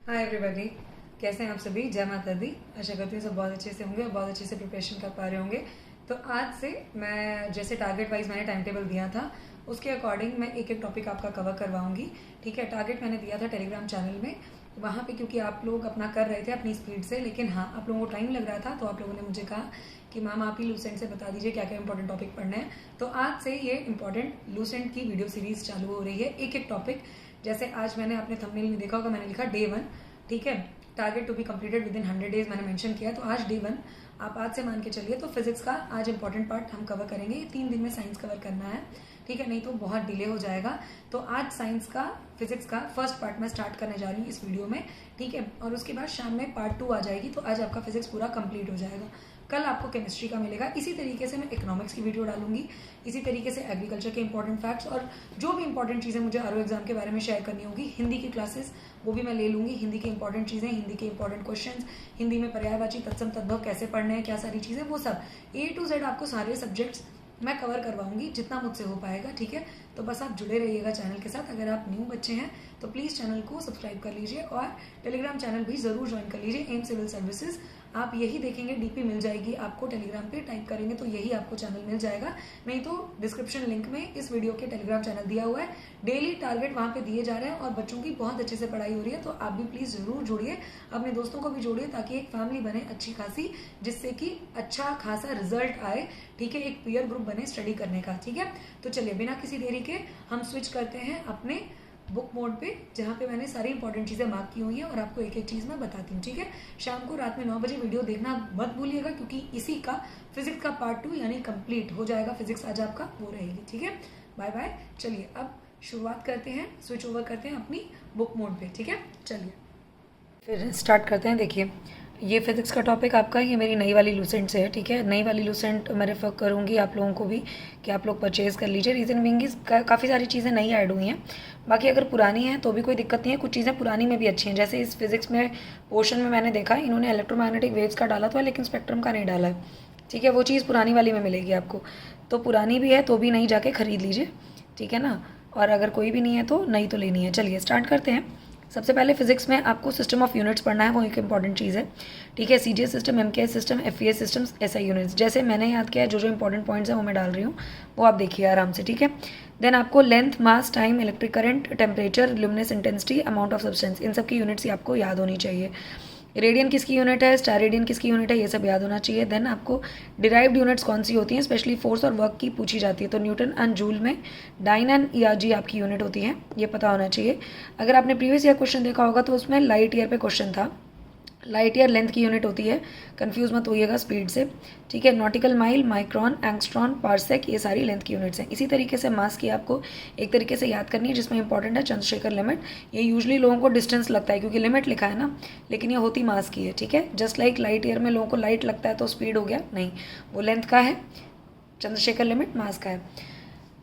Hi everybody, कैसे हैं आप सभी। जय माता दी। आशा करती हूँ सब बहुत अच्छे से होंगे और बहुत अच्छे से प्रिपरेशन कर पा रहे होंगे। तो आज से मैं जैसे टारगेट वाइज मैंने टाइम टेबल दिया था उसके अकॉर्डिंग मैं एक एक टॉपिक आपका कवर करवाऊंगी। ठीक है, टारगेट मैंने दिया था टेलीग्राम चैनल में। वहाँ पे क्योंकि आप लोग अपना कर रहे थे अपनी स्पीड से, लेकिन हाँ आप लोगों को टाइम लग रहा था, तो आप लोगों ने मुझे कहा कि मैम आप ही लूसेंट से बता दीजिए क्या क्या इंपॉर्टेंट टॉपिक पढ़ने हैं। तो आज से ये इंपॉर्टेंट लूसेंट की वीडियो सीरीज चालू हो रही है, एक एक टॉपिक। जैसे आज मैंने अपने थंबनेल में देखा होगा, मैंने लिखा डे 1। ठीक है, target to be completed within 100 days मैंने मेंशन किया। तो आज डे 1 आप आज से मान के चलिए। तो फिजिक्स का आज इंपॉर्टेंट पार्ट हम कवर करेंगे। 3 दिन में साइंस कवर करना है, ठीक है, नहीं तो बहुत डिले हो जाएगा। तो आज साइंस का फिजिक्स का फर्स्ट पार्ट मैं स्टार्ट करने जा रही हूँ इस वीडियो में, ठीक है। और उसके बाद शाम में पार्ट 2 आ जाएगी, तो आज आपका फिजिक्स पूरा कंप्लीट हो जाएगा। कल आपको केमिस्ट्री का मिलेगा। इसी तरीके से मैं इकोनॉमिक्स की वीडियो डालूंगी, इसी तरीके से एग्रीकल्चर के इंपॉर्टेंट फैक्ट्स और जो भी इंपॉर्टेंट चीज़ें मुझे आरओ एग्जाम के बारे में शेयर करनी होगी। हिंदी की क्लासेस वो भी मैं ले लूंगी, हिंदी की इंपॉर्टेंट चीज़ें, हिंदी के इंपॉर्टेंट क्वेश्चंस, हिंदी में पर्यायवाची तत्सम तद्भव कैसे पढ़ने हैं, क्या सारी चीज़ें, वो सब A to Z आपको सारे सब्जेक्ट्स मैं कवर करवाऊंगी जितना मुझसे हो पाएगा, ठीक है। तो बस आप जुड़े रहिएगा चैनल के साथ। अगर आप न्यू बच्चे हैं तो प्लीज़ चैनल को सब्सक्राइब कर लीजिए और टेलीग्राम चैनल भी ज़रूर ज्वाइन कर लीजिए, एम सिविल सर्विसेज। आप यही देखेंगे, डीपी मिल जाएगी आपको टेलीग्राम पे, टाइप करेंगे तो यही आपको चैनल मिल जाएगा। नहीं तो डिस्क्रिप्शन लिंक में इस वीडियो के टेलीग्राम चैनल दिया हुआ है। डेली टारगेट वहाँ पे दिए जा रहे हैं और बच्चों की बहुत अच्छे से पढ़ाई हो रही है। तो आप भी प्लीज़ ज़रूर जुड़िए, अपने दोस्तों को भी जोड़िए, ताकि एक फैमिली बने अच्छी खासी, जिससे कि अच्छा खासा रिजल्ट आए, ठीक है। एक पीयर ग्रुप बने स्टडी करने का, ठीक है। तो चलिए बिना किसी देरी के हम स्विच करते हैं अपने बुक मोड पे, जहाँ पे मैंने सारी इंपॉर्टेंट चीज़ें मार्क की हुई हैं और आपको एक एक चीज़ मैं बताती हूँ, ठीक है। शाम को रात में 9 बजे वीडियो देखना मत भूलिएगा, क्योंकि इसी का फिजिक्स का पार्ट 2 यानी कंप्लीट हो जाएगा। फिजिक्स आज आपका वो रहेगी, ठीक है। Bye bye. चलिए अब शुरुआत करते हैं, स्विच ओवर करते हैं अपनी बुक मोड पे, ठीक है। चलिए फिर स्टार्ट करते हैं। देखिए ये फिजिक्स का टॉपिक आपका, ये मेरी नई वाली लूसेंट से है, ठीक है। नई वाली लूसेंट मैं रेफर करूँगी आप लोगों को भी कि आप लोग परचेज़ कर लीजिए। रीज़न बिंग काफ़ी सारी चीज़ें नई ऐड हुई हैं। बाकी अगर पुरानी है तो भी कोई दिक्कत नहीं है, कुछ चीज़ें पुरानी में भी अच्छी हैं। जैसे इस फिजिक्स में पोर्शन में मैंने देखा इन्होंने इलेक्ट्रोमैग्नेटिक वेव्स का डाला था, लेकिन स्पेक्ट्रम का नहीं डाला है, ठीक है। वो चीज़ पुरानी वाली में मिलेगी आपको। तो पुरानी भी है तो भी नई जाके ख़रीद लीजिए, ठीक है ना। और अगर कोई भी नहीं है तो नई तो लेनी है। चलिए स्टार्ट करते हैं। सबसे पहले फिजिक्स में आपको सिस्टम ऑफ यूनिट्स पढ़ना है, वो एक इंपॉर्टेंट चीज़ है, ठीक है। CGS system, MKS system, FES systems, SI units, जैसे मैंने याद किया है जो जो इंपॉर्टेंट पॉइंट्स हैं वो मैं डाल रही हूँ, वो आप देखिए आराम से, ठीक है। देन आपको length, mass, time, electric current, temperature, luminous intensity, amount of substance, इन सब की यूनिट्स ही आपको याद होनी चाहिए। रेडियन किसकी यूनिट है, स्टार रेडियन किसकी यूनिट है, ये सब याद होना चाहिए। देन आपको डिराइव्ड यूनिट्स कौन सी होती हैं, स्पेशली फोर्स और वर्क की पूछी जाती है, तो न्यूटन एंड जूल में डाइन एंड ईआरजी आपकी यूनिट होती है, ये पता होना चाहिए। अगर आपने प्रीवियस ईयर क्वेश्चन देखा होगा तो उसमें लाइट ईयर पे क्वेश्चन था। लाइट ईयर लेंथ की यूनिट होती है, कंफ्यूज मत होइएगा स्पीड से, ठीक है। Nautical mile, micron, angstrom, parsec, ये सारी लेंथ की यूनिट्स हैं। इसी तरीके से मास की आपको एक तरीके से याद करनी है, जिसमें इंपॉर्टेंट है चंद्रशेखर लिमिट। ये यूजुअली लोगों को डिस्टेंस लगता है क्योंकि लिमिट लिखा है ना, लेकिन ये होती मास की है, ठीक है। जस्ट लाइक लाइट ईयर में लोगों को लाइट लगता है तो स्पीड हो गया, नहीं, वो लेंथ का है, चंद्रशेखर लिमिट मास का है।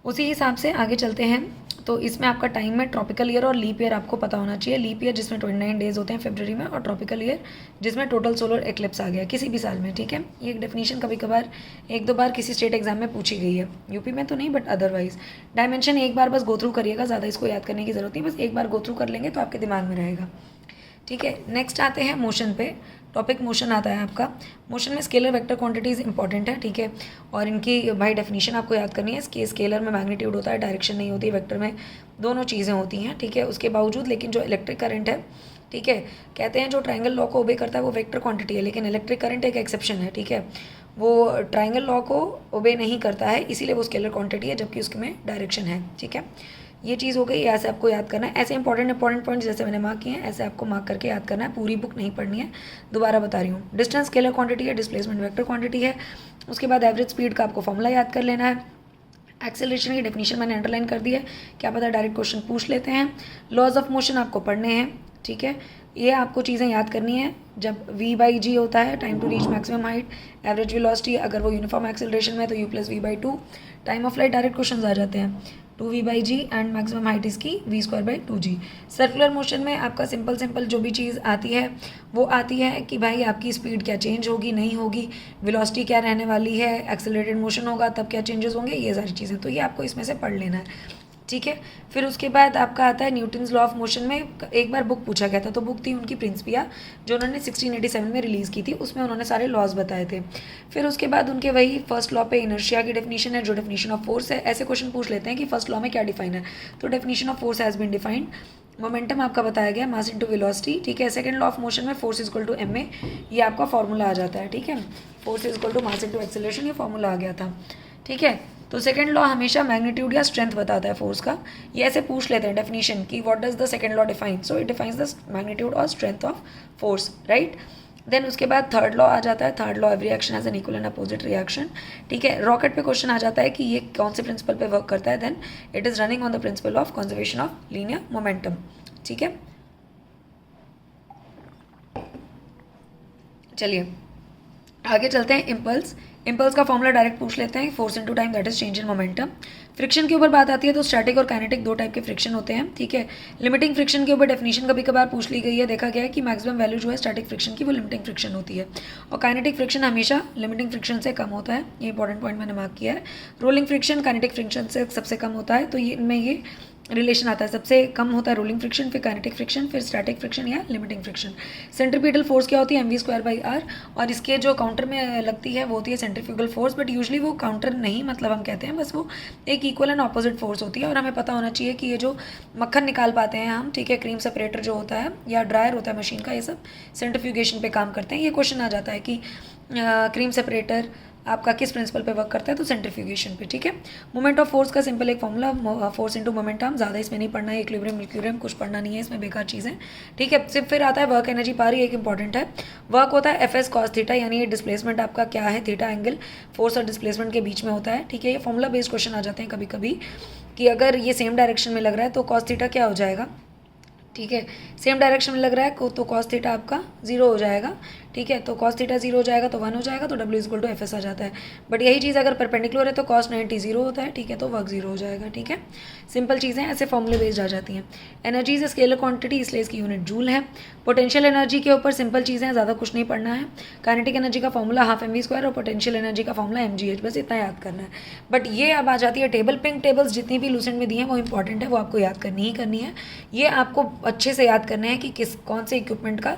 उसी हिसाब से आगे चलते हैं। तो इसमें आपका टाइम में ट्रॉपिकल ईयर और लीप ईयर आपको पता होना चाहिए। लीप ईयर जिसमें 29 डेज होते हैं फरवरी में, और ट्रॉपिकल ईयर जिसमें टोटल सोलर एक्लिप्स आ गया किसी भी साल में, ठीक है। ये डेफिनेशन कभी कभार एक दो बार किसी स्टेट एग्जाम में पूछी गई है, यूपी में तो नहीं बट अदरवाइज। डायमेंशन एक बार बस गो थ्रू करिएगा, ज़्यादा इसको याद करने की जरूरत नहीं, बस एक बार गो थ्रू कर लेंगे तो आपके दिमाग में रहेगा, ठीक है। नेक्स्ट आते हैं मोशन पे। टॉपिक मोशन आता है आपका। मोशन में स्केलर वेक्टर क्वांटिटीज़ इंपॉर्टेंट है, ठीक है। और इनकी भाई डेफिनेशन आपको याद करनी है। इसके स्केलर में मैग्नीट्यूड होता है, डायरेक्शन नहीं होती, वेक्टर में दोनों चीज़ें होती हैं, ठीक है। उसके बावजूद लेकिन जो इलेक्ट्रिक करंट है, ठीक है, कहते हैं जो ट्रायंगल लॉ को ओबे करता है वो वेक्टर क्वांटिटी है, लेकिन इलेक्ट्रिक करंट एक एक्सेप्शन है, ठीक है। वो ट्रायंगल लॉ को ओबे नहीं करता है, इसीलिए वो स्केलर क्वांटिटी है, जबकि उसमें डायरेक्शन है, ठीक है। ये चीज़ हो गई, ऐसे आपको याद करना है। ऐसे इंपॉर्टेंट पॉइंट्स जैसे मैंने मार्क किए हैं ऐसे आपको मार्क करके याद करना है, पूरी बुक नहीं पढ़नी है, दोबारा बता रही हूँ। डिस्टेंस स्केलर क्वांटिटी है, डिस्प्लेसमेंट वेक्टर क्वांटिटी है। उसके बाद एवरेज स्पीड का आपको फॉर्मूला याद कर लेना है। एक्सेलरेशन की डेफिनेशन मैंने अंडरलाइन कर दी है, क्या पता डायरेक्ट क्वेश्चन पूछ लेते हैं। लॉज ऑफ मोशन आपको पढ़ने हैं, ठीक है। ये आपको चीज़ें याद करनी है। जब v/g होता है time to reach maximum height, average velocity अगर वो यूनिफॉर्म एक्सेलरेशन में तो u + v/2, time of flight direct question आ जाते हैं, 2v/g एंड मैक्सिमम हाइट इसकी v²/2g। सर्कुलर मोशन में आपका सिंपल जो भी चीज़ आती है वो आती है कि भाई आपकी स्पीड क्या चेंज होगी नहीं होगी, वेलोसिटी क्या रहने वाली है, एक्सेलरेटेड मोशन होगा तब क्या चेंजेस होंगे, ये सारी चीज़ें, तो ये आपको इसमें से पढ़ लेना है। ठीक है। फिर उसके बाद आपका आता है न्यूटन्स लॉ ऑफ मोशन में एक बार बुक पूछा गया था, तो बुक थी उनकी प्रिंसिपिया जो उन्होंने 1687 में रिलीज़ की थी, उसमें उन्होंने सारे लॉज बताए थे। फिर उसके बाद उनके वही फर्स्ट लॉ पे इनर्शिया की डेफिनेशन है, जो डेफिनेशन ऑफ फोर्स है। ऐसे क्वेश्चन पूछ लेते हैं कि फर्स्ट लॉ में क्या डिफाइन है, तो definition of force has been defined. Momentum आपका बताया गया मास इंटू वेलोसिटी, ठीक है। सेकंड लॉ ऑफ मोशन में force is equal to M A, ये आपका फॉर्मूला आ जाता है, ठीक है। Force is equal to mass into acceleration, ये फॉर्मूला आ गया था, ठीक है। तो सेकंड लॉ हमेशा मैग्नीट्यूड या स्ट्रेंथ बताता है फोर्स का। ये ऐसे पूछ लेते हैं डेफिनेशन कि what does the second law define, so it defines the magnitude और strength of force, right. Then उसके बाद थर्ड लॉ आ जाता है। Third law every action has an equal and opposite reaction, ठीक है। रॉकेट पे क्वेश्चन आ जाता है कि ये कौन से प्रिंसिपल पे वर्क करता है, then it is running on the principle of conservation of linear momentum, ठीक है। चलिए आगे चलते हैं। इम्पल्स, इम्पल्स का फॉर्मूला डायरेक्ट पूछ लेते हैं, force into time that is change in momentum. Friction के ऊपर बात आती है तो स्टैटिक और काइनेटिक दो टाइप के फ्रिक्शन होते हैं, ठीक है। लिमिटिंग फ्रिक्शन के ऊपर डेफिनेशन कभी कभार पूछ ली गई है, देखा गया है कि मैक्सिमम वैल्यू जो है स्टैटिक फ्रिक्शन की वो लिमिटिंग फ्रिक्शन होती है, और काइनेटिक फ्रिक्शन हमेशा लिमिटिंग फ्रिक्शन से कम होता है। ये इंपॉर्टेंट पॉइंट मैंने मार्क किया है। रोलिंग फ्रिक्शन काइनेटिक फ्रिक्शन से सबसे कम होता है, तो ये इनमें ये रिलेशन आता है, सबसे कम होता है रोलिंग फ्रिक्शन, फिर काइनेटिक फ्रिक्शन, फिर स्टैटिक फ्रिक्शन या लिमिटिंग फ्रिक्शन। सेंट्रीपिटल फोर्स क्या होती है, mv²/r, और इसके जो काउंटर में लगती है वो होती है सेंट्रीफ्यूगल फोर्स, बट यूजुअली वो काउंटर नहीं, मतलब हम कहते हैं बस वो एक इक्वल एंड ऑपोजिट फोर्स होती है। और हमें पता होना चाहिए कि ये जो मक्खन निकाल पाते हैं हम, ठीक है, क्रीम सेपरेटर जो होता है या ड्रायर होता है मशीन का, ये सब सेंट्रीफ्यूगेशन पे काम करते हैं। ये क्वेश्चन आ जाता है कि क्रीम सेपरेटर आपका किस प्रिंसिपल पे वर्क करता है, तो सेंट्रीफ्यूगेशन पे, ठीक है। मोमेंट ऑफ फोर्स का सिंपल एक फॉर्मूला, फोर्स इनटू मोमेंटम, ज़्यादा इसमें नहीं पढ़ना है, इक्विलिब्रियम कुछ पढ़ना नहीं है इसमें, बेकार चीज़ें, ठीक है। सिर्फ फिर आता है वर्क एनर्जी पारी, एक इंपॉर्टेंट है। वर्क होता है एफ एस कॉस थीटा, यानी ये डिस्प्लेसमेंट आपका क्या है, थीटा एंगल फोर्स और डिस्प्लेसमेंट के बीच में होता है, ठीक है। ये फॉर्मूला बेस्ड क्वेश्चन आ जाते हैं कभी कभी कि अगर ये सेम डायरेक्शन में लग रहा है तो कॉस थीटा क्या हो जाएगा, ठीक है। सेम डायरेक्शन में लग रहा है तो कॉस थीटा आपका 0 हो जाएगा, ठीक है। तो कॉस थीटा 0 हो जाएगा तो 1 हो जाएगा, तो W equal to F S आ जाता है। बट यही चीज़ अगर परपेंडिकुलर है तो कॉस 90 0 होता है, ठीक है, तो वर्क 0 हो जाएगा, ठीक है। सिंपल चीज़ें ऐसे फॉर्मूले बेस्ड आ जाती हैं। एनर्जी इज स्केलर क्वांटिटी, इसलिए इसकी यूनिट जूल है। पोटेंशियल एनर्जी के ऊपर सिंपल चीज़ें हैं, ज़्यादा कुछ नहीं पढ़ना है। काइनेटिक एनर्जी का फॉर्मूला हाफ mv² और पोटेंशियल एनर्जी का फॉर्मूला mgh, बस इतना याद करना है। बट ये अब आ जाती है टेबल, पिंक टेबल्स जितनी भी लूसेंट में दी हैं वो इंपॉर्टेंट है, वो आपको याद करनी ही करनी है। ये आपको अच्छे से याद करना है कि कौन से इक्विपमेंट का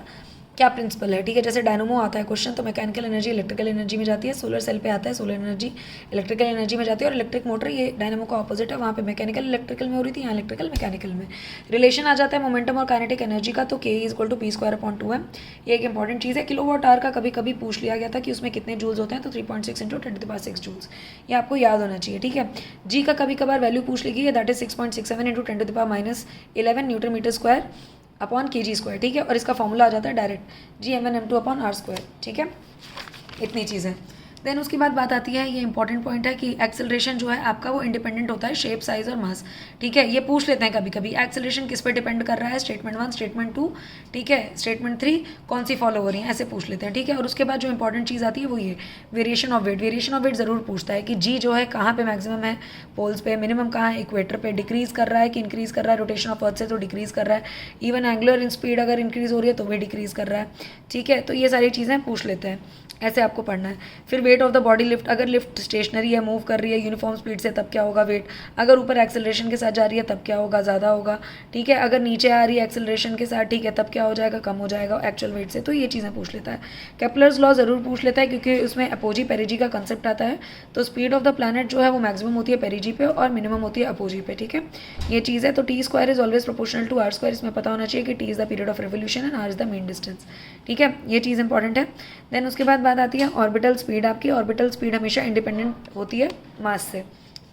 क्या प्रिंसिपल है, ठीक है। जैसे डायनोमो आता है क्वेश्चन तो मैकेनिकल एनर्जी इलेक्ट्रिकल एनर्जी में जाती है, सोलर सेल पे आता है सोलर एनर्जी इलेक्ट्रिकल एनर्जी में जाती है, और इलेक्ट्रिक मोटर ये डायनोमो का ऑपोजिट है, वहाँ पे मैकेनिकल इलेक्ट्रिकल में हो रही थी, यहाँ इलेक्ट्रिकल मैकेनिकल में। रिलेशन आ जाता है मोमेंटम और काइनेटिक एनर्जी का, तो K इक्वल टू p²/2m, ये एक इंपॉर्टेंट चीज़ है। किलोवाट आवर का कभी कभी पूछ लिया गया था कि उसमें कितने जूल्स होते हैं, तो 3.6 × 10⁶ जूल्स, ये आपको याद होना चाहिए, ठीक है। G का कभी कभार वैल्यू पूछ ली गई है, that is 6.67 × 10⁻11 newton metre square upon kg², ठीक है। और इसका फॉर्मूला आ जाता है डायरेक्ट Gm1m2/r², ठीक है। इतनी चीज़ें। देन उसके बाद बात आती है, ये इंपॉर्टेंट पॉइंट है कि एक्सेलरेशन जो है आपका वो इंडिपेंडेंट होता है शेप, साइज और मास, ठीक है। ये पूछ लेते हैं कभी कभी एक्सेलरेशन किस पे डिपेंड कर रहा है, स्टेटमेंट 1, स्टेटमेंट 2, ठीक है, स्टेटमेंट 3 कौन सी फॉलो हो रही है, ऐसे पूछ लेते हैं, ठीक है। और उसके बाद जो इंपॉर्टेंट चीज़ आती है वो ये variation of weight. Variation of weight ज़रूर पूछता है कि जी जो है कहाँ पे मैक्सिमम है, पोल्स पे, मिनिमम कहाँ है, इक्वेटर पे, डिक्रीज़ कर रहा है कि इंक्रीज़ कर रहा है, रोटेशन ऑफ अर्थ से तो डिक्रीज़ कर रहा है, इवन एंगुलर इन स्पीड अगर इंक्रीज़ हो रही है तो भी डिक्रीज़ कर रहा है, ठीक है। तो ये सारी चीज़ें पूछ लेते हैं, ऐसे आपको पढ़ना है। फिर weight of the body lift, अगर लिफ्ट स्टेशनरी है, मूव कर रही है यूनिफॉर्म स्पीड से, तब क्या होगा वेट। अगर ऊपर एक्सेलरेशन के साथ जा रही है तब क्या होगा, ज़्यादा होगा, ठीक है। अगर नीचे आ रही है एक्सेलरेशन के साथ, ठीक है, तब क्या हो जाएगा, कम हो जाएगा एक्चुअल वेट से। तो ये चीज़ें पूछ लेता है। केपलर्स लॉ ज़रूर पूछ लेता है क्योंकि उसमें अपोजी पेरिजी का कंसेप्ट आता है। तो स्पीड ऑफ द प्लैनेट जो है वो मैक्सिमम होती है पेरिजी पे और मिनिमम होती है अपोजी पे, ठीक है, ये चीज़ है। तो T² is always proportional to R², इसमें पता होना चाहिए कि T is the period of revolution and R is the mean distance, ठीक है, ये चीज़ इंपॉर्टेंट है। देन उसके बाद बात आती है ऑर्बिटल स्पीड। आपकी ऑर्बिटल स्पीड हमेशा इंडिपेंडेंट होती है मास से,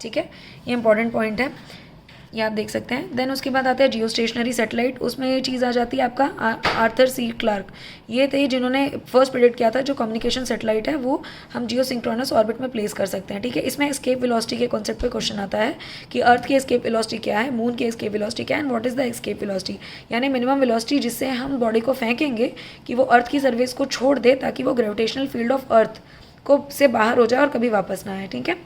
ठीक है, ये इंपॉर्टेंट पॉइंट है, ये आप देख सकते हैं। देन उसके बाद आता है जियो स्टेशनरी सैटेलाइट, उसमें ये चीज़ आ जाती है आपका आर्थर सी क्लार्क, ये थे जिन्होंने फर्स्ट प्रेडिक्ट किया था जो कम्युनिकेशन सैटेलाइट है वो हम जियो सिंक्रोनस ऑर्बिट में प्लेस कर सकते हैं, ठीक है। इसमें एस्केप वेलोसिटी के कॉन्सेप्ट पे क्वेश्चन आता है कि अर्थ की एस्केप वेलोसिटी क्या है, मून की एस्केप वेलोसिटी क्या है, and what is the escape velocity, यानी मिनिमम वेलोसिटी जिससे हम बॉडी को फेंकेंगे कि वो अर्थ की सर्फेस को छोड़ दे ताकि वो ग्रेविटेशनल फील्ड ऑफ अर्थ को से बाहर हो जाए और कभी वापस ना आए, ठीक है।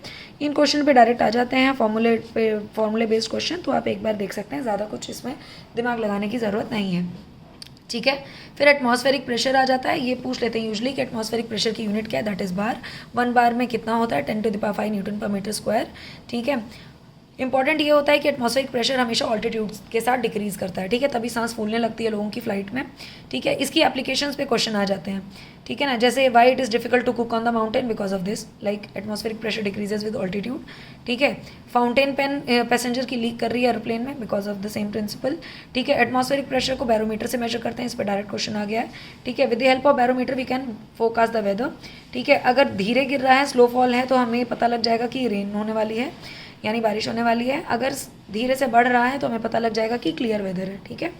इन क्वेश्चन पे डायरेक्ट आ जाते हैं फॉर्मूले बेस्ड क्वेश्चन, तो आप एक बार देख सकते हैं, ज़्यादा कुछ इसमें दिमाग लगाने की ज़रूरत नहीं है, ठीक है। फिर एटमॉस्फेरिक प्रेशर आ जाता है, ये पूछ लेते हैं यूजुअली कि एटमॉस्फेरिक प्रेशर की यूनिट क्या है, दैट इज़ बार। 1 बार में कितना होता है, 10⁵ न्यूटन पर मीटर स्क्वायर, ठीक है। इंपॉर्टेंट ये होता है कि एटमॉस्फेरिक प्रेशर हमेशा ऑल्टीट्यूड के साथ डिक्रीज करता है, ठीक है, तभी सांस फूलने लगती है लोगों की फ्लाइट में, ठीक है। इसकी एप्लीकेशंस पे क्वेश्चन आ जाते हैं, ठीक है ना, जैसे why it is difficult to cook on the mountain because of this, like atmospheric pressure decreases with altitude, ठीक है। फाउंटेन पेन पैसेंजर की लीक कर रही है एरोप्लेन में because of the same principle, ठीक है। एटमॉस्फेरिक प्रेशर को बैरोमीटर से मेजर करते हैं, इस पर डायरेक्ट क्वेश्चन आ गया है, ठीक है। With the help of barometer we can forecast the weather, ठीक है। अगर धीरे गिर रहा है, स्लो फॉल है, तो हमें पता लग जाएगा कि रेन होने वाली है, यानी बारिश होने वाली है। अगर धीरे से बढ़ रहा है तो हमें पता लग जाएगा कि क्लियर वेदर है, ठीक है।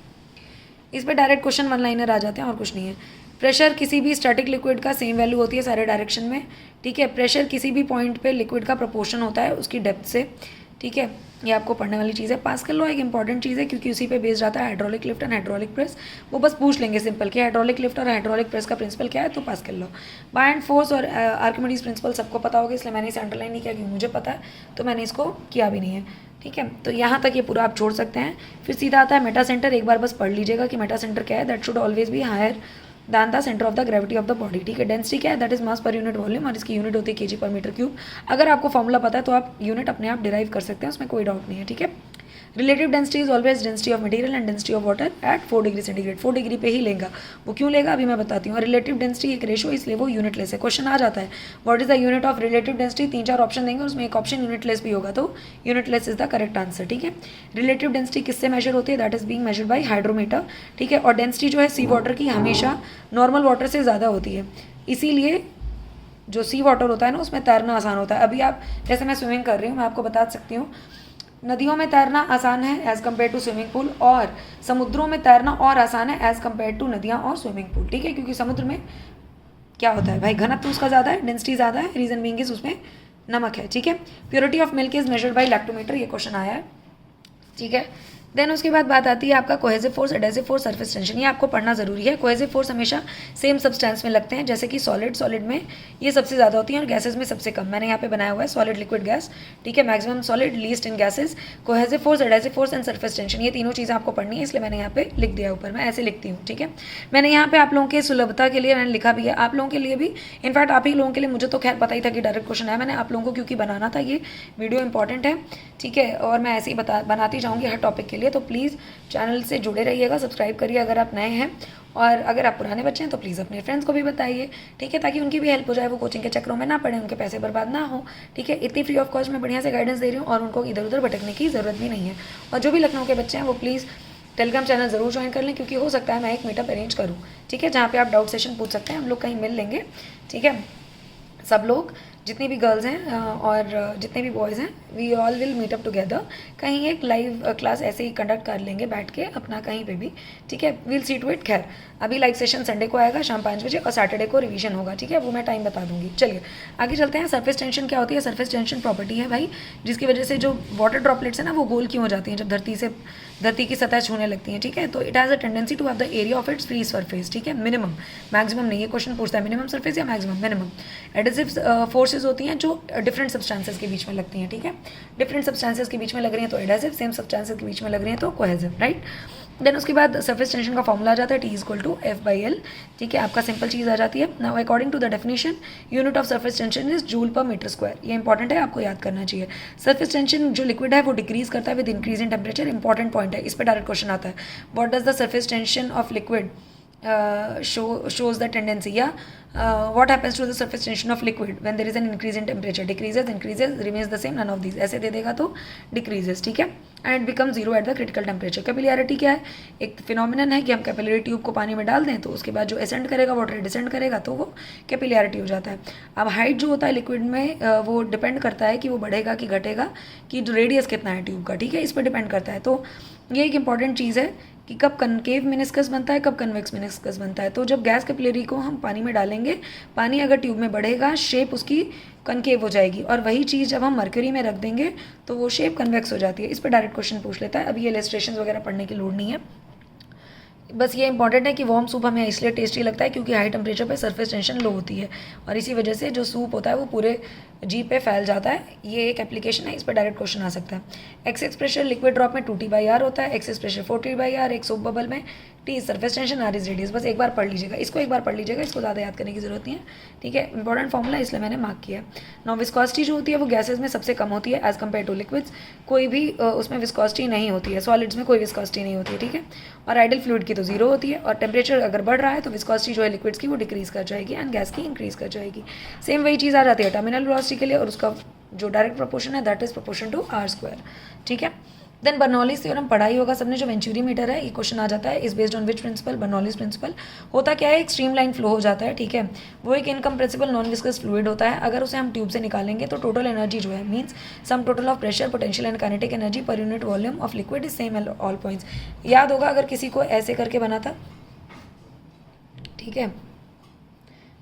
इस पर डायरेक्ट क्वेश्चन वन लाइनर आ जाते हैं और कुछ नहीं है। प्रेशर किसी भी स्टैटिक लिक्विड का सेम वैल्यू होती है सारे डायरेक्शन में, ठीक है। प्रेशर किसी भी पॉइंट पे लिक्विड का प्रोपोर्शन होता है उसकी डेप्थ से, ठीक है। ये आपको पढ़ने वाली चीज़ है। पास्कल लॉ एक इंपॉर्टेंट चीज़ है क्योंकि उसी पे बेस्ड आता है hydraulic lift and hydraulic press. वो बस पूछ लेंगे सिंपल कि हाइड्रोलिक लिफ्ट और हाइड्रोलिक प्रेस का प्रिंसिपल क्या है, तो Pascal law. Buoyant force और आर्किमिडीज प्रिंसिपल सबको पता होगा, इसलिए मैंने इसे अंडरलाइन नहीं किया क्योंकि मुझे पता है, तो मैंने इसको किया भी नहीं है, ठीक है। तो यहाँ तक ये पूरा आप छोड़ सकते हैं। फिर सीधा आता है मेटा सेंटर। एक बार बस पढ़ लीजिएगा कि मेटा सेंटर क्या है। That should always be higher than the centre of the gravity of the body, ठीक है। डेंसिटी क्या है, that is mass per unit volume, और इसकी यूनिट होती है केजी पर मीटर क्यूब। अगर आपको फॉर्मूला पता है तो आप यूनिट अपने आप डिराइव कर सकते हैं, उसमें कोई डाउट नहीं है, ठीक है। Relative density is always density of material and density of water at 4 degree centigrade. 4 degree पे ही लेगा, वो क्यों लेगा अभी मैं बताती हूँ। और रिलेटिव डेंसिटी एक रेशो, इसलिए वो यूनिटलेस है। क्वेश्चन आ जाता है what is the unit of relative density, 3-4 option देंगे, उसमें एक ऑप्शन यूनिटलेस भी होगा, तो unitless is the correct answer, ठीक है। रिलेटिव डेंसिटी किससे मेजर होती है, that is being measured by hydrometer, ठीक है। और डेंसिटी जो है सी वाटर की हमेशा नॉर्मल वाटर से ज़्यादा होती है, इसीलिए जो सी वाटर होता है ना उसमें तैरना आसान होता है। अभी आप जैसे मैं स्विमिंग कर रही हूँ, मैं आपको बता सकती हूँ नदियों में तैरना आसान है as compare to swimming pool, और समुद्रों में तैरना और आसान है एज़ कम्पेयर टू नदियाँ और स्विमिंग पूल, ठीक है। क्योंकि समुद्र में क्या होता है भाई, घनत्व उसका ज़्यादा है, डेंसिटी ज़्यादा है, रीजन बीइंग इज उसमें नमक है, ठीक है। Purity of milk is measured by lactometer, ये क्वेश्चन आया है, ठीक है। देन उसके बाद बात आती है आपका cohesive force, adhesive force, surface tension. ये आपको पढ़ना जरूरी है। कोहेसिव फोर्स हमेशा सेम सब्सटेंस में लगते हैं, जैसे कि सॉलिड में ये सबसे ज़्यादा होती है और गैसेज में सबसे कम। मैंने यहाँ पे बनाया हुआ है सॉलिड, लिक्विड, गैस, ठीक है। Maximum solid, least in gases. Cohesive force, adhesive force and surface tension, ये तीनों चीज़ें आपको पढ़नी है, इसलिए मैंने यहाँ पे लिख दिया ऊपर, मैं ऐसे लिखती हूँ, ठीक है। मैंने यहाँ पे आप लोगों के सुलभता के लिए मैंने लिखा भी है, आप लोगों के लिए भी, इनफैक्ट आप ही लोगों के लिए, मुझे तो खैर पता ही था कि डायरेक्ट क्वेश्चन है, मैंने आप लोगों को क्योंकि बनाना था, ये वीडियो इंपॉर्टेंट है, ठीक है। और मैं ऐसे ही बनाती जाऊँगी हर टॉपिक के लिए, तो प्लीज़ चैनल से जुड़े रहिएगा, सब्सक्राइब करिए अगर आप नए हैं, और अगर आप पुराने बच्चे हैं तो प्लीज़ अपने फ्रेंड्स को भी बताइए, ठीक है, ताकि उनकी भी हेल्प हो जाए, वो कोचिंग के चक्रों में ना पड़े, उनके पैसे बर्बाद ना हो, ठीक है। इतनी फ्री ऑफ कॉस्ट में बढ़िया से गाइडेंस दे रही हूँ और उनको इधर उधर भटकने की ज़रूरत भी नहीं है। और जो भी लखनऊ के बच्चे हैं वो प्लीज़ टेलीग्राम चैनल ज़रूर ज्वाइन कर लें, क्योंकि हो सकता है मैं एक मीटअप अरेंज करूँ, ठीक है, जहाँ पे आप डाउट सेशन पूछ सकते हैं, हम लोग कहीं मिल लेंगे, ठीक है। सब लोग जितनी भी गर्ल्स हैं और जितने भी बॉयज़ हैं, we all will meet up together, कहीं एक लाइव क्लास ऐसे ही कंडक्ट कर लेंगे बैठ के अपना कहीं पे भी, ठीक है। Will see to it. खैर अभी लाइव सेशन संडे को आएगा शाम 5 बजे, और सैटरडे को रिवीजन होगा, ठीक है, वो मैं टाइम बता दूंगी। चलिए आगे चलते हैं। सरफेस टेंशन क्या होती है। सरफेस टेंशन प्रॉपर्टी है भाई, जिसकी वजह से जो वाटर ड्रॉपलेट्स है ना वो गोल क्यों हो जाती हैं जब धरती की सतह छूने लगती हैं, ठीक है। तो it has a tendency to have the area of its free surface, ठीक है, मिनिमम, मैक्सिमम नहीं, ये क्वेश्चन पूछता है मिनिमम सरफेस या मैक्सिमम, मिनिमम। एडेसिव फोर्सेज होती हैं जो डिफरेंट सब्सटेंसेस के बीच में लगती हैं, ठीक है। डिफरेंट सब्सटेंसेस के बीच में लग रही हैं तो एडेसिव, सेम सब्सटेंसेस के बीच में लग रही हैं तो कोहेसिव, राइट। देन उसके बाद सरफेस टेंशन का फॉर्मूला आ जाता है T=F/L, ठीक है, आपका सिंपल चीज़ आ जाती है। Now according to the definition unit of surface tension is joule per metre square, ये इंपॉर्टेंट है, आपको याद करना चाहिए। सरफेस टेंशन जो लिक्विड है वो डिक्रीज करता है with increase in temperature, important point है, इस पर डायरेक्ट क्वेश्चन आता है। What does the surface tension of liquid shows the tendency, what happens to the surface tension of liquid when there is an increase in temperature, decreases, increases, remains the same, none of these, ऐसे दे देगा तो decreases, ठीक है, and becomes zero at the critical temperature। Capillarity क्या है, एक phenomenon है कि हम कैपिलरी ट्यूब को पानी में डाल दें तो उसके बाद जो असेंड करेगा वाटर डिसेंड करेगा तो वो कैपिलैरिटी हो जाता है। अब हाइट जो होता है लिक्विड में वो डिपेंड करता है कि वो बढ़ेगा कि घटेगा, कि जो रेडियस कितना है ट्यूब का, ठीक है, इस पर डिपेंड करता है। तो ये एक इंपॉर्टेंट चीज़ है कि कब कनकेव मिनिस्कस बनता है, कब कन्वेक्स मिनिस्कस बनता है। तो जब गैस कैपिलरी को हम पानी में डालेंगे, पानी अगर ट्यूब में बढ़ेगा शेप उसकी कनकेव हो जाएगी, और वही चीज़ जब हम मर्क्यूरी में रख देंगे तो वो शेप कन्वेक्स हो जाती है। इस पर डायरेक्ट क्वेश्चन पूछ लेता है। अभी ये इलस्ट्रेशन वगैरह पढ़ने की लोड नहीं है, बस ये इंपॉर्टेंट है कि वार्म सूप हमें इसलिए टेस्टी लगता है क्योंकि हाई टेम्परेचर पे सरफेस टेंशन लो होती है और इसी वजह से जो सूप होता है वो पूरे जीभ पे फैल जाता है। ये एक एप्लीकेशन है, इस पर डायरेक्ट क्वेश्चन आ सकता है। एक्सेस प्रेशर लिक्विड ड्रॉप में 2T/R होता है, एक्सेस प्रेशर 4T/R, एक सोप बबल में T surface tension, R is radius. बस एक बार पढ़ लीजिएगा, इसको एक बार पढ़ लीजिएगा, इसको ज़्यादा याद करने की जरूरत नहीं है, ठीक है। इंपॉर्टेंट फॉर्मूला इसलिए मैंने मार्क किया। नॉ विस्कॉसिटी जो होती है वो गैसेज में सबसे कम होती है एज कम्पेयर टू लिक्विड्स। कोई भी उसमें विस्कॉसिटी नहीं होती है, सॉलिड्स में कोई विस्कॉसिटी नहीं होती है, ठीक है। और आइडल फ्लूइड की तो जीरो होती है और टेम्परेचर अगर बढ़ रहा है तो विस्कॉसिटी जो है लिक्विड्स की वो डिक्रीज कर जाएगी एंड गैस की इंक्रीज कर जाएगी। सेम वही चीज़ आ जाती है टर्मिनल वेलोसिटी के लिए और उसका जो डायरेक्ट प्रोपोर्शन है that is proportion to R², ठीक है। देन बर्नौलीज थ्योरम पढ़ा ही होगा सबने, जो वेंचुरी मीटर है, ये क्वेश्चन आ जाता है। Is based on which principle? Bernoulli's principle. होता क्या है, एक स्ट्रीमलाइन फ्लो हो जाता है, ठीक है। वो एक इनकम्प्रेसिबल नॉन विस्कस फ्लूइड होता है। अगर उसे हम ट्यूब से निकालेंगे तो टोटल एनर्जी जो है means sum total of pressure, potential and kinetic energy per unit volume of liquid is same at all points. याद होगा अगर किसी को ऐसे करके बना था, ठीक है,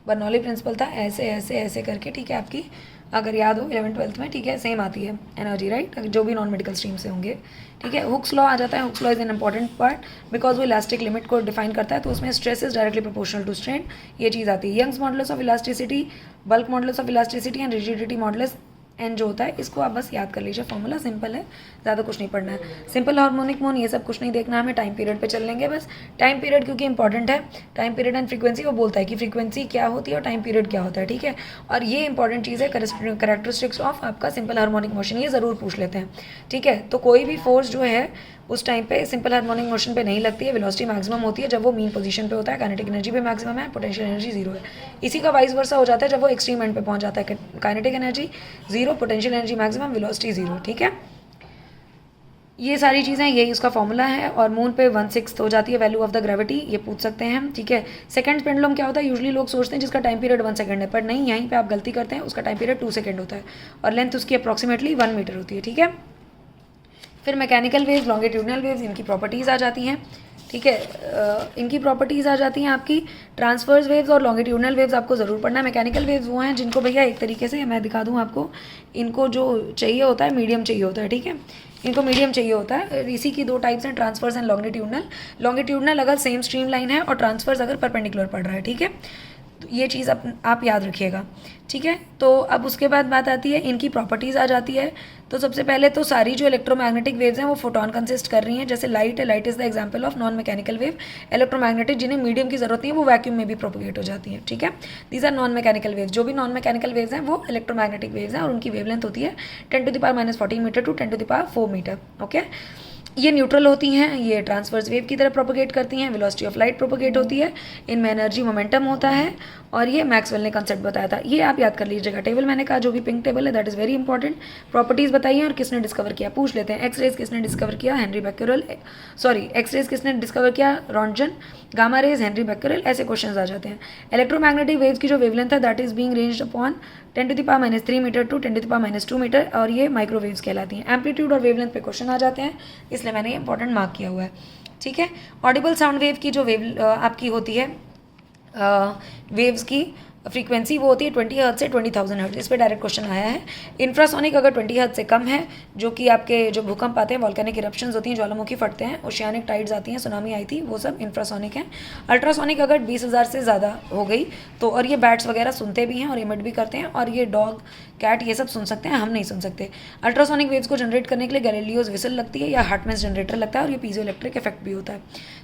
बर्नौली प्रिंसिपल था ऐसे ऐसे ऐसे करके, ठीक है। आपकी अगर याद हो 11th-12th में, ठीक है, सेम आती है एनर्जी, राइट, जो भी नॉन मेडिकल स्ट्रीम से होंगे, ठीक है। हुक्स लॉ आ जाता है। Hooke's law is an important part because वो इलास्टिक लिमिट को डिफाइन करता है, तो उसमें stress is directly proportional to strain, ये चीज़ आती है। Young's modulus of elasticity, bulk modulus of elasticity and rigidity modulus एन जो होता है, इसको आप बस याद कर लीजिए। फॉर्मूला सिंपल है, ज़्यादा कुछ नहीं पढ़ना है। सिंपल हार्मोनिक मोन ये सब कुछ नहीं देखना, हमें टाइम पीरियड पे चल लेंगे बस। टाइम पीरियड क्योंकि इंपॉर्टेंट है, टाइम पीरियड एंड फ्रीक्वेंसी वो बोलता है कि फ्रीक्वेंसी क्या होती है और टाइम पीरियड क्या होता है, ठीक है। और ये इंपॉर्टेंट चीज़ है, करेक्टरिस्टिक्स ऑफ आपका सिंपल हार्मोनिक मोशन, ये ज़रूर पूछ लेते हैं, ठीक है। तो कोई भी फोर्स जो है उस टाइम पे सिंपल हार्मोनिक मोशन पे नहीं लगती है। वेलोसिटी मैक्सिमम होती है जब वो मीन पोजीशन पे होता है, काइनेटिक एनर्जी भी मैक्सिमम है, पोटेंशियल एनर्जी जीरो है। इसी का वाइस वर्सा हो जाता है जब वो एक्सट्रीम एंड पे पहुंच जाता है, kinetic energy zero, potential energy maximum, velocity zero, ठीक है। ये सारी चीज़ें, यही उसका फॉर्मूला है। और मून पे 1/6 हो जाती है वैल्यू ऑफ द ग्रेविटी, ये पूछ सकते हैं हम, ठीक है। सेकंड पेंडुलम क्या होता है, यूजुअली लोग सोचते हैं जिसका टाइम पीरियड 1 सेकंड है, पर नहीं, यहीं पे आप गलती करते हैं, उसका टाइम पीरियड 2 सेकंड होता है और लेंथ उसकी अप्रॉक्सीमेटली 1 मीटर होती है, ठीक है। फिर मैकेनिकल वेव्स, लॉन्गिट्यूडनल वेव्स, इनकी प्रॉपर्टीज़ आ जाती हैं, ठीक है। इनकी प्रॉपर्टीज़ आ जाती हैं आपकी। ट्रांसवर्स वेव्स और लॉन्गिट्यूडनल वेव्स आपको ज़रूर पढ़ना है। मैकेनिकल वेव्स वो हैं जिनको भैया एक तरीके से मैं दिखा दूँ आपको, इनको जो चाहिए होता है मीडियम चाहिए होता है, ठीक है, इनको मीडियम चाहिए होता है। इसी की दो टाइप्स हैं, ट्रांसवर्स एंड लॉन्गिट्यूडनल। लॉन्गिट्यूडनल अगर सेम स्ट्रीम लाइन है और ट्रांसवर्स अगर परपेंडिकुलर पड़ रहा है, ठीक है, तो ये चीज़ आप याद रखिएगा, ठीक है। तो अब उसके बाद बात आती है, इनकी प्रॉपर्टीज़ आ जाती है। तो सबसे पहले तो सारी जो इलेक्ट्रोमैग्नेटिक वेव्स हैं वो फोटोन कंसिस्ट कर रही हैं, जैसे लाइट है, light is the example of non mechanical wave. Electromagnetic जिन्हें मीडियम की जरूरत नहीं है वो वैक्यूम में भी प्रोपोगेट हो जाती हैं, ठीक है। These are non mechanical waves. जो भी नॉन मैकेनिकल वेव्स हैं वो इलेक्ट्रोमैग्नेटिक वेव्स हैं और उनकी वेवलेंथ होती है 10⁻⁻14 मीटर टू 10⁻4 मीटर, ओके। ये न्यूट्रल होती हैं, ये ट्रांसवर्स वेव की तरह प्रोपोगेट करती हैं, वेलोसिटी ऑफ लाइट प्रोपोगेट होती है, इनमें एनर्जी मोमेंटम होता है और ये मैक्सवेल ने कंसेप्ट बताया था, ये आप याद कर लीजिएगा। टेबल मैंने कहा जो भी पिंक टेबल है that is very important. Properties बताइए और किसने डिस्कवर किया, पूछ लेते हैं। एक्स रेज किसने डिस्कवर किया, Henri Becquerel, sorry X rays किसने डिस्कवर किया, Roentgen. Gamma rays, Henri Becquerel, ऐसे क्वेश्चन आ जाते हैं। इलेक्ट्रोमैग्नेटिक वेव्स की जो वेवलेंथ है that is being ranged upon 10⁻³ metre to 10⁻² metre और ये माइक्रोवेव्स कहलाती हैं। एम्पलीट्यूड और वेवलेंथ पे क्वेश्चन आ जाते हैं, इसलिए मैंने ये इंपॉर्टेंट मार्क किया हुआ है, ठीक है। ऑडिबल साउंड वेव की जो वेव आपकी होती है, वेव्स की फ्रीक्वेंसी वो होती है 20 हर्ट्ज से 20,000 हर्ट्ज, इस पर डायरेक्ट क्वेश्चन आया है। इंफ्रासोनिक अगर 20 हर्ट्ज से कम है, जो कि आपके जो भूकंप आते हैं, वॉल्केनिक इरप्शंस होती हैं, ज्वालामुखी फटते हैं, ओशियानिक टाइड्स आती हैं, सुनामी आई थी, वो सब इंफ्रासोनिक हैं। अल्ट्रासोनिक अगर 20,000 से ज़्यादा हो गई तो, और ये बैट्स वगैरह सुनते भी हैं और इमिट भी करते हैं, और ये डॉग कैट ये सब सुन सकते हैं, हम नहीं सुन सकते। अल्ट्रासोनिक वेव्स को जनरेट करने के लिए गैलीलियोज विसल लगती है या हार्टमैस जनरेटर लगता है और ये पीजो इलेक्ट्रिक इफेक्ट भी होता है,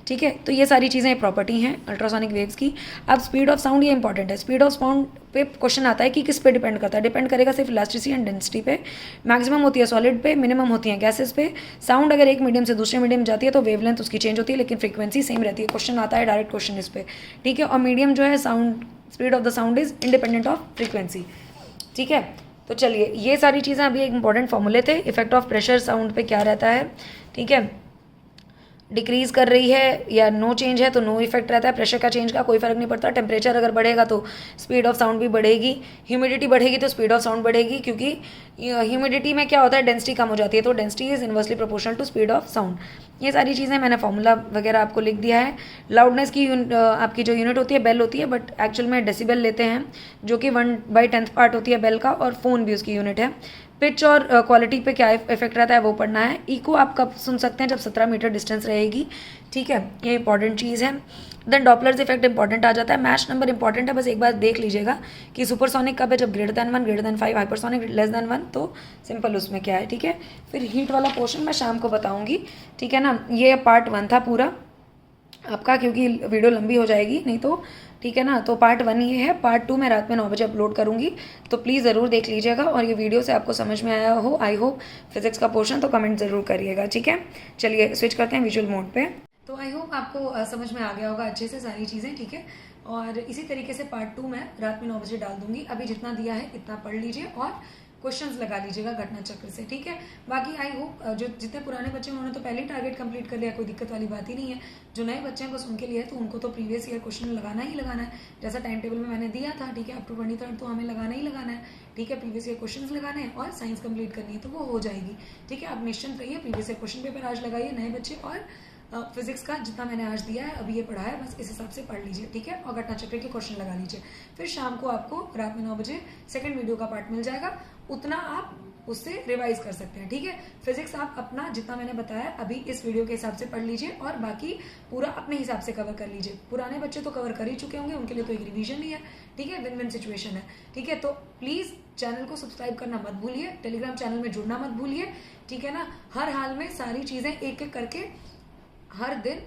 ठीक है। तो ये सारी चीज़ें प्रॉपर्टी हैं अल्ट्रासोनिक वेव्स की। अब स्पीड ऑफ साउंड, ये इंपॉर्टेंट है। स्पीड ऑफ साउंड पे क्वेश्चन आता है कि किस पे डिपेंड करता है, डिपेंड करेगा सिर्फ इलास्टिसिटी एंड डेंसिटी पे। मैक्सिमम होती है सॉलिड पे, मिनिमम होती है गैसेस पे। साउंड अगर एक मीडियम से दूसरे मीडियम जाती है तो वेवलेंथ उसकी चेंज होती है, लेकिन फ्रीक्वेंसी सेम रहती है। क्वेश्चन आता है डायरेक्ट क्वेश्चन इस पे, ठीक है। और मीडियम जो है sound, speed of the sound is independent of frequency, ठीक है। तो चलिए, ये सारी चीज़ें अभी एक इंपॉर्टेंट फॉर्मूले थे। इफेक्ट ऑफ प्रेशर साउंड पे क्या रहता है, ठीक है, डिक्रीज कर रही है या नो चेंज है तो नो इफेक्ट रहता है। प्रेशर का चेंज का कोई फर्क नहीं पड़ता। टेम्परेचर अगर बढ़ेगा तो स्पीड ऑफ साउंड भी बढ़ेगी, ह्यूमिडिटी बढ़ेगी तो स्पीड ऑफ साउंड बढ़ेगी, क्योंकि ह्यूमिडिटी में क्या होता है, डेंसिटी कम हो जाती है, तो density is inversely proportional to speed of sound. ये सारी चीज़ें मैंने फॉर्मूला वगैरह आपको लिख दिया है। लाउडनेस की आपकी जो यूनिट होती है बेल होती है, बट एक्चुअल में डेसिबल लेते हैं, जो कि 1/10 पार्ट होती है बेल का, और फ़ोन भी उसकी यूनिट है। पिच और क्वालिटी पे क्या इफेक्ट रहता है वो पढ़ना है। इको आप कब सुन सकते हैं, जब 17 मीटर डिस्टेंस रहेगी, ठीक है, ये इंपॉर्टेंट चीज़ है। देन डॉपलर्स इफेक्ट इंपॉर्टेंट आ जाता है। मैच नंबर इंपॉर्टेंट है, बस एक बार देख लीजिएगा कि सुपरसोनिक कब है, जब greater than 1, greater than 5, hypersonic less than 1, तो सिंपल उसमें क्या है, ठीक है। फिर हीट वाला पोर्शन मैं शाम को बताऊँगी, ठीक है ना। ये पार्ट 1 था पूरा आपका, क्योंकि वीडियो लंबी हो जाएगी नहीं तो, ठीक है ना। तो पार्ट 1 ये है, पार्ट 2 मैं रात में 9 बजे अपलोड करूँगी, तो प्लीज़ ज़रूर देख लीजिएगा। और ये वीडियो से आपको समझ में आया हो, आई होप, फिजिक्स का पोर्शन, तो कमेंट ज़रूर करिएगा, ठीक है। चलिए स्विच करते हैं विजुअल मोड पे। तो आई होप आपको समझ में आ गया होगा अच्छे से सारी चीज़ें, ठीक है। और इसी तरीके से पार्ट 2 मैं रात में 9 बजे डाल दूंगी। अभी जितना दिया है इतना पढ़ लीजिए और क्वेश्चंस लगा लीजिएगा घटना चक्र से, ठीक है। बाकी आई होप जो जितने पुराने बच्चे हैं उन्होंने तो पहले ही टारगेट कंप्लीट कर लिया, कोई दिक्कत वाली बात ही नहीं है। जो नए बच्चे हैं बस उनके लिए है, तो उनको तो प्रीवियस ईयर क्वेश्चन लगाना ही लगाना है, जैसा टाइम टेबल में मैंने दिया था, ठीक है। अप टू 23 तो हमें लगाना ही लगाना है, ठीक है। प्रीवियस ईयर क्वेश्चन लगाने हैं और साइंस कंप्लीट करनी है, तो वो हो जाएगी, ठीक है। आप निश्चिंत रहिए, प्रीवियस ईयर क्वेश्चन पेपर आज लगाइए नए बच्चे, और फिजिक्स का जितना मैंने आज दिया है अभी ये पढ़ा है, बस इस हिसाब से पढ़ लीजिए, ठीक है। और घटना चक्र के क्वेश्चन लगा लीजिए। फिर शाम को आपको रात में 9 बजे सेकंड वीडियो का पार्ट मिल जाएगा, उतना आप उससे रिवाइज कर सकते हैं, ठीक है। फिजिक्स आप अपना जितना मैंने बताया अभी इस वीडियो के हिसाब से पढ़ लीजिए, और बाकी पूरा अपने हिसाब से कवर कर लीजिए। पुराने बच्चे तो कवर कर ही चुके होंगे, उनके लिए तो एक रिवीजन ही है, ठीक है। विन विन सिचुएशन है, ठीक है। तो प्लीज चैनल को सब्सक्राइब करना मत भूलिए, टेलीग्राम चैनल में जुड़ना मत भूलिए, ठीक है ना। हर हाल में सारी चीजें एक एक करके हर दिन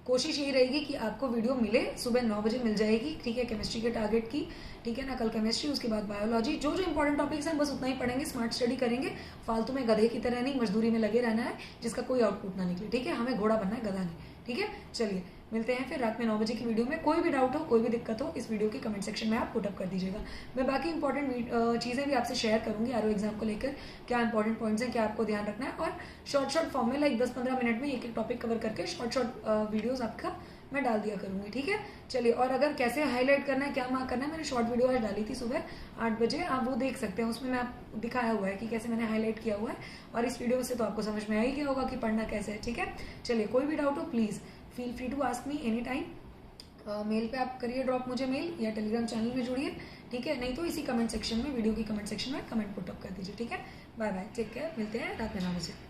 कोशिश यही रहेगी कि आपको वीडियो मिले, सुबह 9 बजे मिल जाएगी, ठीक है। केमिस्ट्री के टारगेट की, ठीक है ना। कल केमिस्ट्री, उसके बाद बायोलॉजी, जो जो इंपॉर्टेंट टॉपिक्स हैं बस उतना ही पढ़ेंगे, स्मार्ट स्टडी करेंगे। फालतू में गधे की तरह नहीं, मजदूरी में लगे रहना है जिसका कोई आउटपुट ना निकले, ठीक है। हमें घोड़ा बनना है, गधा नहीं, ठीक है। चलिए मिलते हैं फिर रात में 9 बजे की वीडियो में। कोई भी डाउट हो, कोई भी दिक्कत हो, इस वीडियो के कमेंट सेक्शन में आप पुटअप कर दीजिएगा। मैं बाकी इंपॉर्टेंट चीज़ें भी आपसे शेयर करूंगी आरओ एग्जाम को लेकर, क्या इंपॉर्टेंट पॉइंट्स हैं, क्या आपको ध्यान रखना है। और शॉर्ट फॉर्म में लाइक 10-15 मिनट में एक एक टॉपिक कवर करके शॉर्ट वीडियोज आपका मैं डाल दिया करूंगी, ठीक है। चलिए, और अगर कैसे हाईलाइट करना है, क्या मार्क करना है, मैंने शॉर्ट वीडियो आज डाली थी सुबह 8 बजे, आप वो देख सकते हैं। उसमें मैं आप दिखाया हुआ है कि कैसे मैंने हाईलाइट किया हुआ है, और इस वीडियो से तो आपको समझ में आ ही गया होगा कि पढ़ना कैसे है, ठीक है। चलिए, कोई भी डाउट हो please feel free to ask me any time. Mail पे आप करिए ड्रॉप मुझे मेल, या टेलीग्राम चैनल में जुड़िए, ठीक है। नहीं तो इसी कमेंट सेक्शन में, वीडियो की कमेंट सेक्शन में कमेंट पुट अप कर दीजिए, ठीक है। बाय बाय, टेक केयर, मिलते हैं रात में 9 बजे।